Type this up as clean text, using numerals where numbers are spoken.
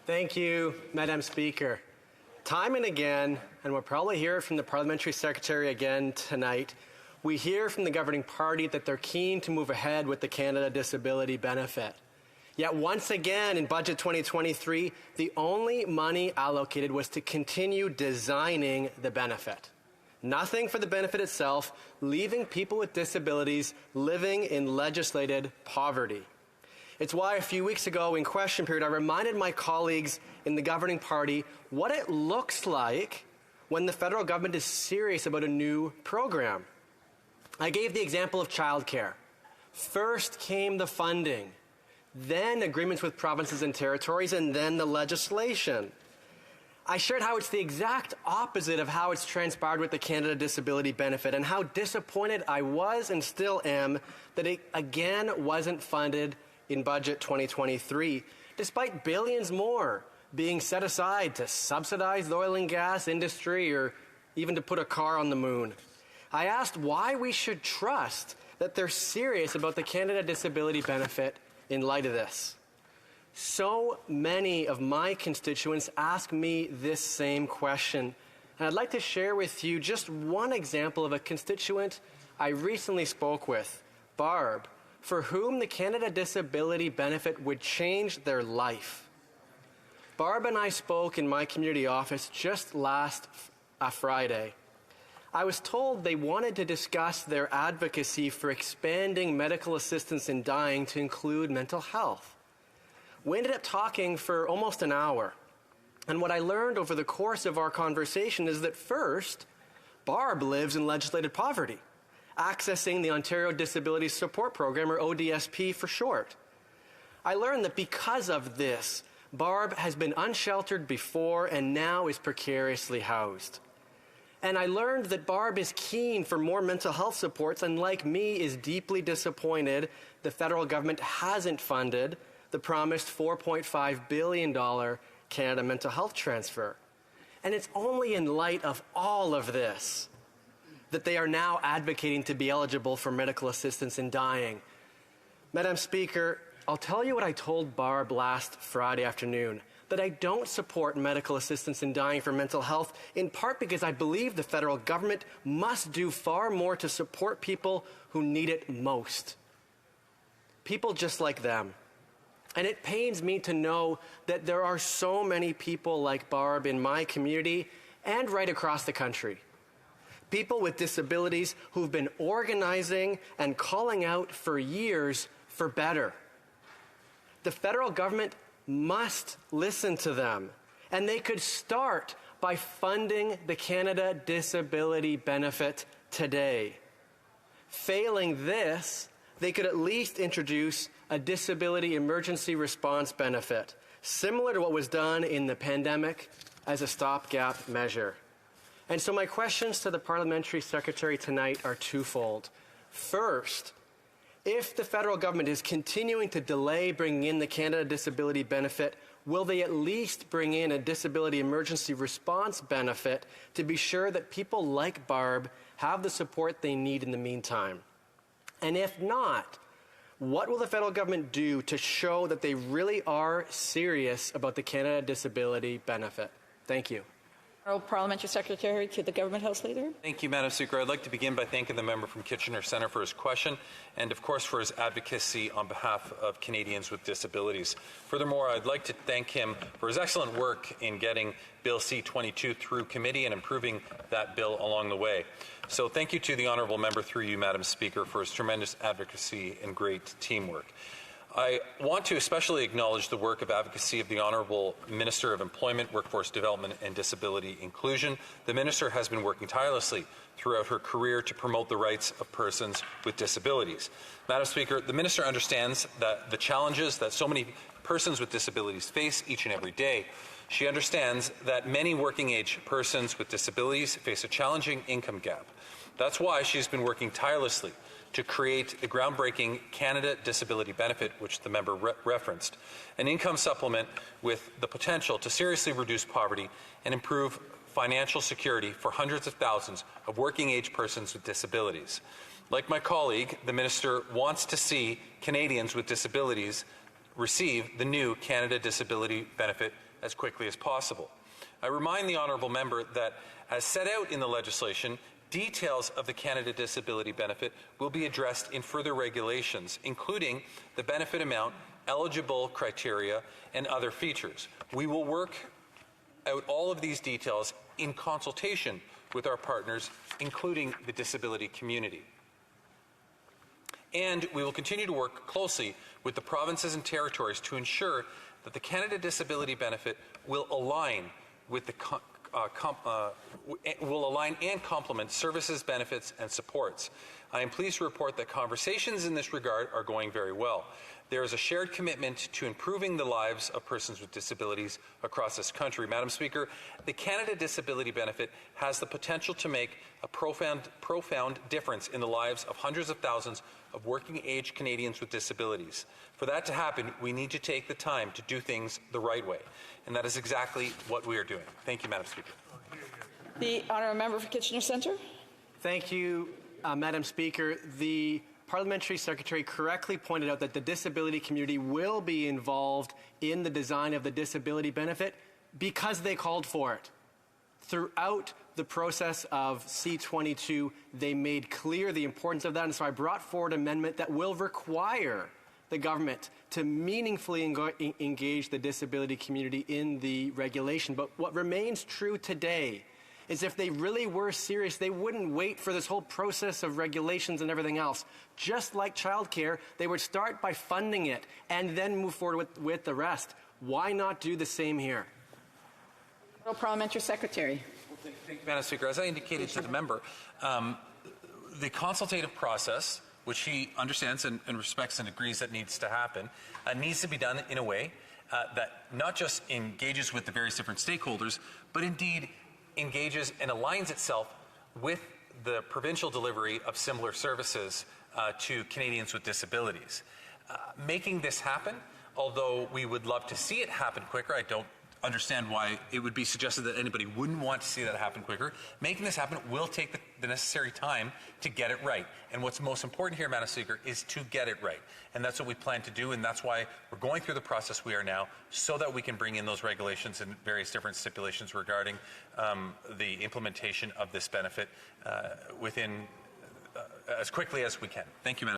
Thank you, Madam Speaker. Time and again, and we'll probably hear it from the Parliamentary Secretary again tonight, we hear from the governing party that they're keen to move ahead with the Canada Disability Benefit. Yet once again in Budget 2023, the only money allocated was to continue designing the benefit. Nothing for the benefit itself, leaving people with disabilities living in legislated poverty. It's why a few weeks ago in question period, I reminded my colleagues in the governing party what it looks like when the federal government is serious about a new program. I gave the example of childcare. First came the funding, then agreements with provinces and territories, and then the legislation. I shared how it's the exact opposite of how it's transpired with the Canada Disability Benefit and how disappointed I was and still am that it again wasn't funded in Budget 2023, despite billions more being set aside to subsidize the oil and gas industry or even to put a car on the moon. I asked why we should trust that they're serious about the Canada Disability Benefit in light of this. So many of my constituents ask me this same question, and I'd like to share with you just one example of a constituent I recently spoke with, Barb, for whom the Canada Disability Benefit would change their life. Barb and I spoke in my community office just last Friday. I was told they wanted to discuss their advocacy for expanding medical assistance in dying to include mental health. We ended up talking for almost an hour. And what I learned over the course of our conversation is that first, Barb lives in legislated poverty, accessing the Ontario Disability Support Program, or ODSP for short. I learned that because of this, Barb has been unsheltered before and now is precariously housed. And I learned that Barb is keen for more mental health supports and, like me, is deeply disappointed the federal government hasn't funded the promised $4.5 billion Canada mental health transfer. And it's only in light of all of this that they are now advocating to be eligible for medical assistance in dying. Madam Speaker, I'll tell you what I told Barb last Friday afternoon, that I don't support medical assistance in dying for mental health, in part because I believe the federal government must do far more to support people who need it most. People just like them. And it pains me to know that there are so many people like Barb in my community and right across the country. People with disabilities who've been organizing and calling out for years for better. The federal government must listen to them, and they could start by funding the Canada Disability Benefit today. Failing this, they could at least introduce a disability emergency response benefit, similar to what was done in the pandemic as a stopgap measure. And so my questions to the Parliamentary Secretary tonight are twofold. First, if the federal government is continuing to delay bringing in the Canada Disability Benefit, will they at least bring in a disability emergency response benefit to be sure that people like Barb have the support they need in the meantime? And if not, what will the federal government do to show that they really are serious about the Canada Disability Benefit? Thank you. Parliamentary Secretary to the Government House Leader. Thank you, Madam Speaker. I'd like to begin by thanking the member from Kitchener Centre for his question and, of course, for his advocacy on behalf of Canadians with disabilities. Furthermore, I'd like to thank him for his excellent work in getting Bill C-22 through committee and improving that bill along the way. So thank you to the honourable member through you, Madam Speaker, for his tremendous advocacy and great teamwork. I want to especially acknowledge the work of advocacy of the Honourable Minister of Employment, Workforce Development and Disability Inclusion. The Minister has been working tirelessly throughout her career to promote the rights of persons with disabilities. Madam Speaker, the Minister understands that the challenges that so many persons with disabilities face each and every day. She understands that many working-age persons with disabilities face a challenging income gap. That's why she's been working tirelessly to create the groundbreaking Canada Disability Benefit, which the member referenced, an income supplement with the potential to seriously reduce poverty and improve financial security for hundreds of thousands of working-age persons with disabilities. Like my colleague, the Minister wants to see Canadians with disabilities receive the new Canada Disability Benefit as quickly as possible. I remind the honourable member that, as set out in the legislation, details of the Canada Disability Benefit will be addressed in further regulations, including the benefit amount, eligible criteria, and other features. We will work out all of these details in consultation with our partners, including the disability community. And we will continue to work closely with the provinces and territories to ensure that the Canada Disability Benefit will align with the will align and complement services, benefits, and supports. I am pleased to report that conversations in this regard are going very well. There is a shared commitment to improving the lives of persons with disabilities across this country. Madam Speaker, the Canada Disability Benefit has the potential to make a profound difference in the lives of hundreds of thousands of working-age Canadians with disabilities. For that to happen, we need to take the time to do things the right way, and that is exactly what we are doing. Thank you, Madam Speaker. The honourable member for Kitchener Centre. Thank you, Madam Speaker. The Parliamentary Secretary correctly pointed out that the disability community will be involved in the design of the disability benefit because they called for it. Throughout the process of C-22, they made clear the importance of that, and so I brought forward an amendment that will require the government to meaningfully engage the disability community in the regulation. But what remains true today is if they really were serious, they wouldn't wait for this whole process of regulations and everything else. Just like childcare, they would start by funding it and then move forward with the rest. Why not do the same here? Parliamentary Secretary. Thank you, Madam Speaker. As I indicated to the member, the consultative process, which he understands and respects and agrees that needs to happen, needs to be done in a way that not just engages with the various different stakeholders, but indeed engages and aligns itself with the provincial delivery of similar services to Canadians with disabilities. Making this happen, although we would love to see it happen quicker, I don't understand why it would be suggested that anybody wouldn't want to see that happen quicker. Making this happen will take the necessary time to get it right. And what's most important here, Madam Speaker, is to get it right. And that's what we plan to do, and that's why we're going through the process we are now, so that we can bring in those regulations and various different stipulations regarding the implementation of this benefit within as quickly as we can. Thank you, Madam